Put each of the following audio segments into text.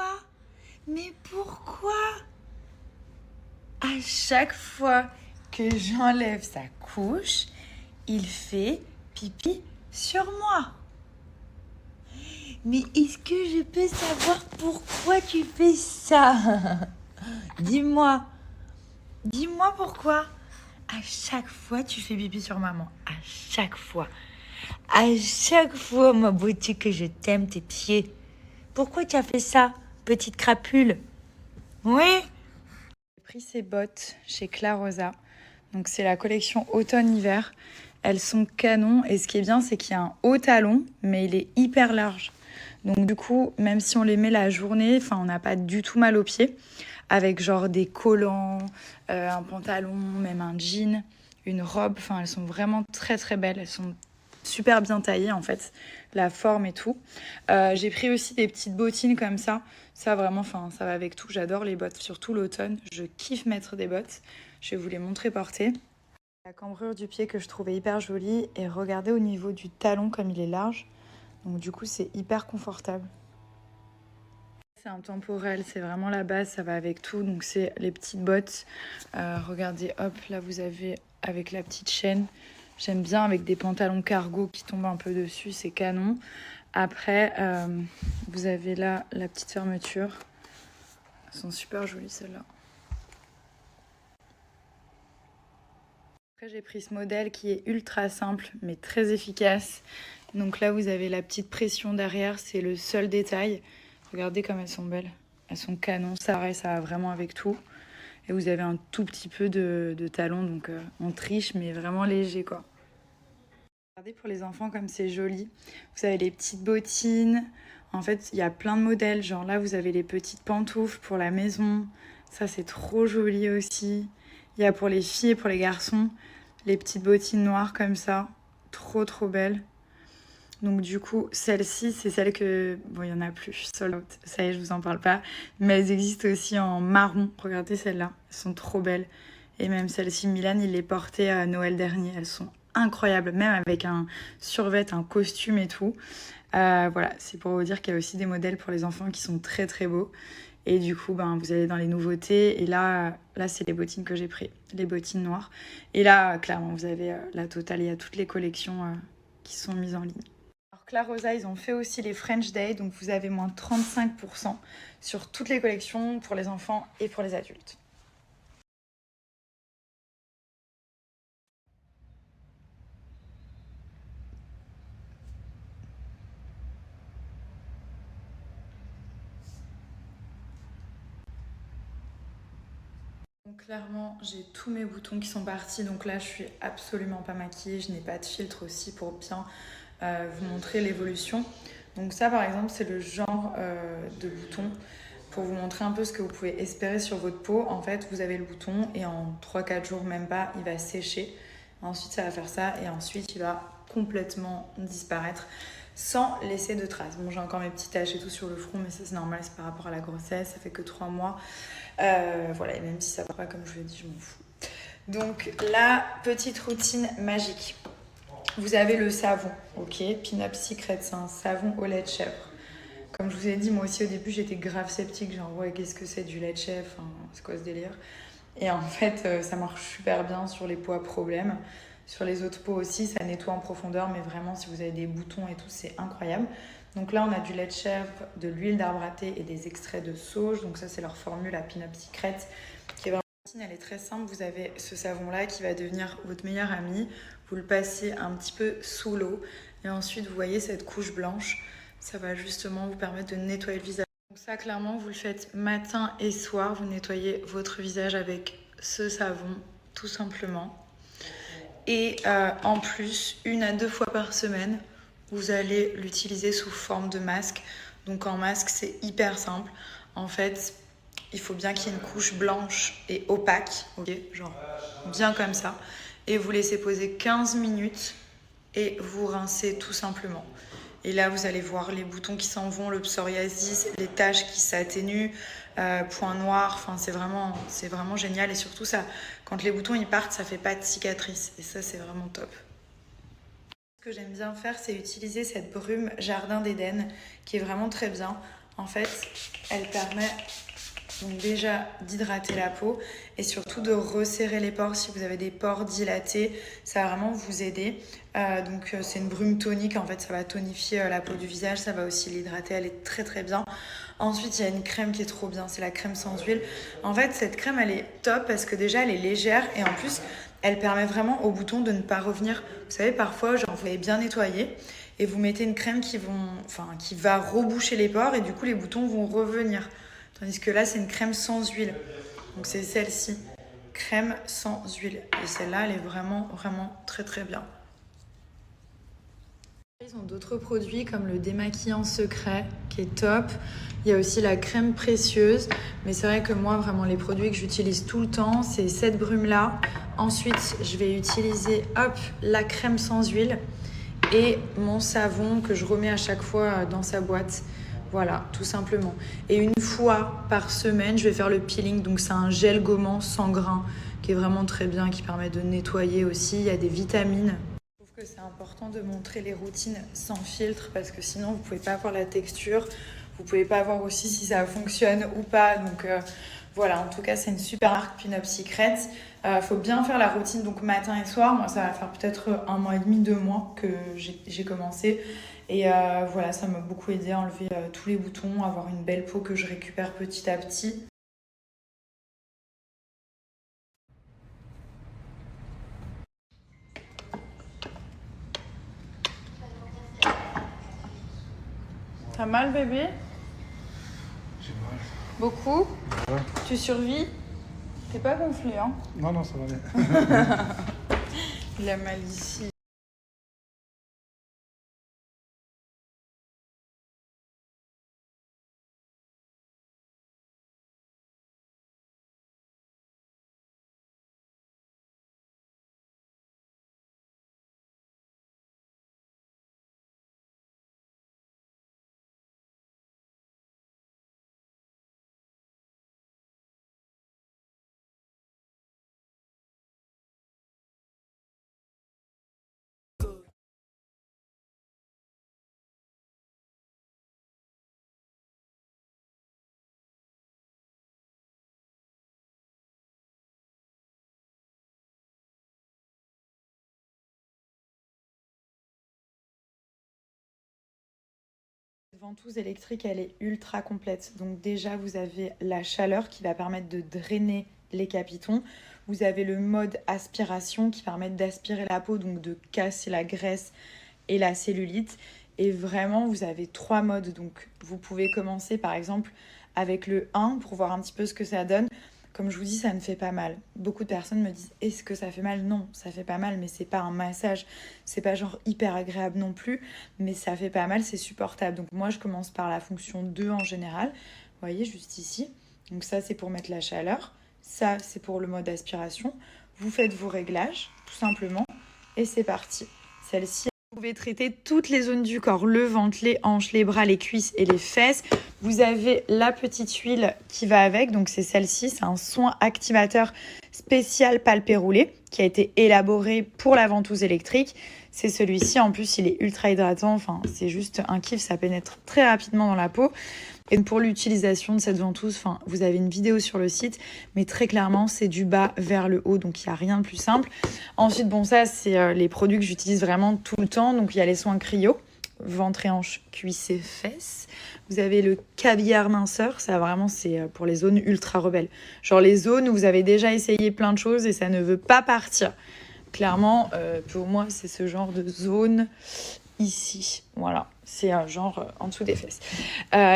pourquoi? Mais pourquoi? À chaque fois que j'enlève sa couche, il fait pipi sur moi. Mais est-ce que je peux savoir pourquoi tu fais ça? Dis-moi. Dis-moi pourquoi. À chaque fois, tu fais pipi sur maman. À chaque fois. À chaque fois, ma beauté, que je t'aime, tes pieds. Pourquoi tu as fait ça, petite crapule? Oui. J'ai pris ces bottes chez Clarosa. Donc, c'est la collection automne-hiver. Elles sont canon. Et ce qui est bien, c'est qu'il y a un haut talon, mais il est hyper large. Donc, du coup, même si on les met la journée, on n'a pas du tout mal aux pieds. Avec genre des collants, un pantalon, même un jean, une robe. Elles sont vraiment très très belles. Elles sont super bien taillées en fait, la forme et tout. J'ai pris aussi des petites bottines comme ça. Ça vraiment, ça va avec tout. J'adore les bottes, surtout l'automne. Je kiffe mettre des bottes. Je vais vous les montrer porter. La cambrure du pied que je trouvais hyper jolie. Et regardez au niveau du talon comme il est large. Donc du coup, c'est hyper confortable. C'est intemporel, c'est vraiment la base, ça va avec tout. Donc c'est les petites bottes. Regardez, hop, là vous avez avec la petite chaîne. J'aime bien avec des pantalons cargo qui tombent un peu dessus, c'est canon. Après, vous avez là la petite fermeture. Elles sont super jolies celles-là. Après, j'ai pris ce modèle qui est ultra simple mais très efficace. Donc là, vous avez la petite pression derrière, c'est le seul détail. Regardez comme elles sont belles. Elles sont canon, ça va vraiment avec tout. Et vous avez un tout petit peu de talon, donc on triche, mais vraiment léger, quoi. Regardez pour les enfants comme c'est joli. Vous avez les petites bottines. En fait, il y a plein de modèles. Genre là, vous avez les petites pantoufles pour la maison. Ça, c'est trop joli aussi. Il y a pour les filles et pour les garçons, les petites bottines noires comme ça. Trop, trop belles. Donc du coup, celle-ci, c'est celle que... Bon, il n'y en a plus, sold out. Ça y est, je vous en parle pas. Mais elles existent aussi en marron. Regardez celles-là, elles sont trop belles. Et même celle-ci, Milan, il les portait à Noël dernier. Elles sont incroyables, même avec un survêt, un costume et tout. Voilà, c'est pour vous dire qu'il y a aussi des modèles pour les enfants qui sont très très beaux. Et du coup, vous allez dans les nouveautés. Et là c'est les bottines que j'ai pris, les bottines noires. Et là, clairement, vous avez la totale. Il y a toutes les collections qui sont mises en ligne. Alors Clarosa, ils ont fait aussi les French Day, donc vous avez moins 35% sur toutes les collections pour les enfants et pour les adultes. Donc clairement, j'ai tous mes boutons qui sont partis, donc là je suis absolument pas maquillée, je n'ai pas de filtre aussi pour bien vous montrer l'évolution. Donc ça par exemple, c'est le genre de bouton pour vous montrer un peu ce que vous pouvez espérer sur votre peau. En fait, vous avez le bouton et en 3-4 jours, même pas, il va sécher. Ensuite, ça va faire ça et ensuite, il va complètement disparaître sans laisser de traces. Bon, j'ai encore mes petites taches et tout sur le front, mais ça c'est normal, c'est par rapport à la grossesse, ça fait que 3 mois. Voilà, et même si ça va pas comme je vous l'ai dit, je m'en fous. Donc, la petite routine magique. Vous avez le savon, ok? Pin-Up Secret, c'est un savon au lait de chèvre. Comme je vous ai dit, moi aussi au début j'étais grave sceptique, genre ouais, qu'est-ce que c'est du lait de chèvre, enfin, c'est quoi ce délire? Et en fait, ça marche super bien sur les peaux à problème. Sur les autres peaux aussi, ça nettoie en profondeur, mais vraiment si vous avez des boutons et tout, c'est incroyable. Donc là, on a du lait de chèvre, de l'huile d'arbre à thé et des extraits de sauge. Donc ça, c'est leur formule à Pin-Up Secret, qui est vraiment... Elle est très simple, vous avez ce savon-là qui va devenir votre meilleur ami. Vous le passez un petit peu sous l'eau et ensuite, vous voyez cette couche blanche. Ça va justement vous permettre de nettoyer le visage. Donc ça, clairement, vous le faites matin et soir. Vous nettoyez votre visage avec ce savon, tout simplement. Et en plus, 1 à 2 fois par semaine, vous allez l'utiliser sous forme de masque. Donc en masque, c'est hyper simple. En fait, il faut bien qu'il y ait une couche blanche et opaque, ok, genre bien comme ça. Et vous laissez poser 15 minutes et vous rincez tout simplement. Et là, vous allez voir les boutons qui s'en vont, le psoriasis, les taches qui s'atténuent, points noirs. Enfin, c'est vraiment génial. Et surtout, ça, quand les boutons ils partent, ça fait pas de cicatrices. Et ça, c'est vraiment top. Ce que j'aime bien faire, c'est utiliser cette brume Jardin d'Éden, qui est vraiment très bien. En fait, elle permet donc déjà d'hydrater la peau et surtout de resserrer les pores. Si vous avez des pores dilatés, ça va vraiment vous aider. Donc c'est une brume tonique, en fait ça va tonifier la peau du visage, ça va aussi l'hydrater, elle est très très bien. Ensuite il y a une crème qui est trop bien, c'est la crème sans huile. En fait cette crème elle est top parce que déjà elle est légère et en plus elle permet vraiment aux boutons de ne pas revenir. Vous savez parfois genre vous l'avez bien nettoyé et vous mettez une crème qui va reboucher les pores et du coup les boutons vont revenir. Tandis que là, c'est une crème sans huile. Donc, c'est celle-ci. Crème sans huile. Et celle-là, elle est vraiment, vraiment très, très bien. Ils ont d'autres produits comme le démaquillant secret qui est top. Il y a aussi la crème précieuse. Mais c'est vrai que moi, vraiment, les produits que j'utilise tout le temps, c'est cette brume-là. Ensuite, je vais utiliser, la crème sans huile et mon savon que je remets à chaque fois dans sa boîte. Voilà, tout simplement. Et une fois par semaine, je vais faire le peeling. Donc, c'est un gel gommant sans grains qui est vraiment très bien, qui permet de nettoyer aussi. Il y a des vitamines. Je trouve que c'est important de montrer les routines sans filtre parce que sinon, vous ne pouvez pas voir la texture. Vous ne pouvez pas voir aussi si ça fonctionne ou pas. Donc, voilà, en tout cas, c'est une super marque Pin Up Secret. Faut bien faire la routine donc matin et soir. Moi, ça va faire peut-être 1 mois et demi, 2 mois que j'ai commencé. Et voilà, ça m'a beaucoup aidé à enlever tous les boutons, avoir une belle peau que je récupère petit à petit. T'as mal bébé? J'ai mal. Beaucoup? Ouais. Tu survis? T'es pas gonflé, hein? Non, non, ça va bien. Il a mal ici. Cette ventouse électrique, elle est ultra complète. Donc déjà, vous avez la chaleur qui va permettre de drainer les capitons. Vous avez le mode aspiration qui permet d'aspirer la peau, donc de casser la graisse et la cellulite. Et vraiment, vous avez 3 modes. Donc vous pouvez commencer par exemple avec le 1 pour voir un petit peu ce que ça donne. Comme je vous dis, ça ne fait pas mal. Beaucoup de personnes me disent, est-ce que ça fait mal? Non, ça fait pas mal, mais c'est pas un massage. C'est pas genre hyper agréable non plus, mais ça fait pas mal, c'est supportable. Donc moi, je commence par la fonction 2 en général. Vous voyez, juste ici. Donc ça, c'est pour mettre la chaleur. Ça, c'est pour le mode aspiration. Vous faites vos réglages, tout simplement. Et c'est parti. Celle-ci, vous pouvez traiter toutes les zones du corps, le ventre, les hanches, les bras, les cuisses et les fesses. Vous avez la petite huile qui va avec, donc c'est celle-ci, c'est un soin activateur spécial palpé roulé qui a été élaboré pour la ventouse électrique. C'est celui-ci, en plus il est ultra hydratant, enfin c'est juste un kiff, ça pénètre très rapidement dans la peau. Et pour l'utilisation de cette ventouse, vous avez une vidéo sur le site, mais très clairement, c'est du bas vers le haut, donc il n'y a rien de plus simple. Ensuite, bon, ça, c'est les produits que j'utilise vraiment tout le temps. Donc, il y a les soins cryo, ventre et hanches, cuisses et fesses. Vous avez le caviar minceur, ça vraiment, c'est pour les zones ultra rebelles. Genre les zones où vous avez déjà essayé plein de choses et ça ne veut pas partir. Clairement, pour moi, c'est ce genre de zone ici, voilà, c'est un genre en dessous des fesses.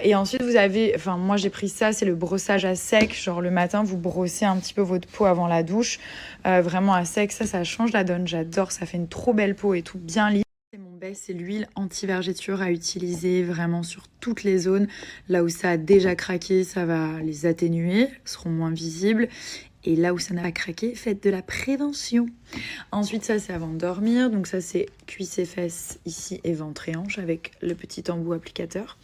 Et ensuite vous avez, moi j'ai pris ça, c'est le brossage à sec, genre le matin vous brossez un petit peu votre peau avant la douche, vraiment à sec, ça change la donne, j'adore, ça fait une trop belle peau et tout, bien lisse. Et mon best, c'est l'huile anti-vergéture à utiliser vraiment sur toutes les zones, là où ça a déjà craqué, ça va les atténuer, elles seront moins visibles. Et là où ça n'a pas craqué, faites de la prévention. Ensuite, ça, c'est avant de dormir. Donc ça, c'est cuisses et fesses ici et ventre et hanche avec le petit embout applicateur.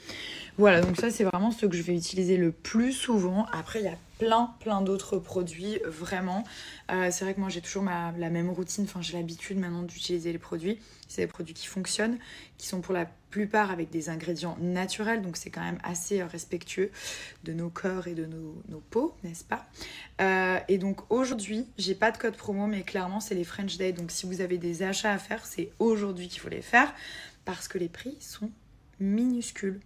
Voilà, donc ça, c'est vraiment ce que je vais utiliser le plus souvent. Après, il y a plein d'autres produits, vraiment. C'est vrai que moi j'ai toujours la même routine, enfin j'ai l'habitude maintenant d'utiliser les produits. C'est des produits qui fonctionnent, qui sont pour la plupart avec des ingrédients naturels, donc c'est quand même assez respectueux de nos corps et de nos peaux, n'est-ce pas? Et donc aujourd'hui, j'ai pas de code promo, mais clairement c'est les French Day, donc si vous avez des achats à faire, c'est aujourd'hui qu'il faut les faire, parce que les prix sont minuscules.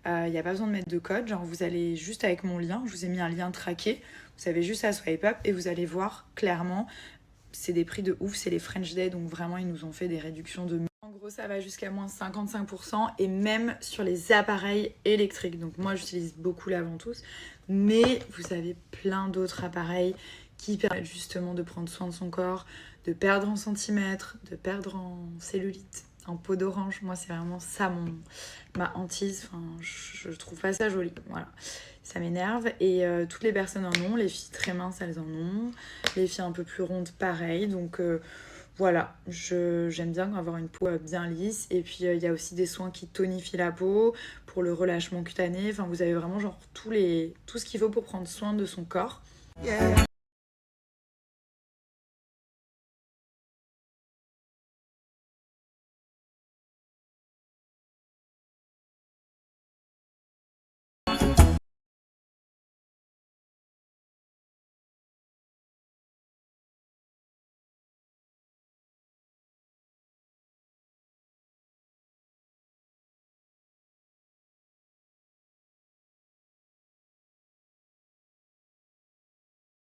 Il n'y a pas besoin de mettre de code, genre vous allez juste avec mon lien, je vous ai mis un lien traqué, vous avez juste à swipe up et vous allez voir clairement, c'est des prix de ouf, c'est les French Day, donc vraiment ils nous ont fait des réductions de... En gros ça va jusqu'à moins 55% et même sur les appareils électriques, donc moi j'utilise beaucoup la ventouse, mais vous avez plein d'autres appareils qui permettent justement de prendre soin de son corps, de perdre en centimètres, de perdre en cellulite, en peau d'orange. Moi c'est vraiment ça ma hantise, enfin, je trouve pas ça joli, voilà, ça m'énerve. Et toutes les personnes en ont, les filles très minces elles en ont, les filles un peu plus rondes pareil, donc voilà, j'aime bien avoir une peau bien lisse. Et puis il y a aussi des soins qui tonifient la peau pour le relâchement cutané, enfin vous avez vraiment genre tout ce qu'il faut pour prendre soin de son corps. Yeah.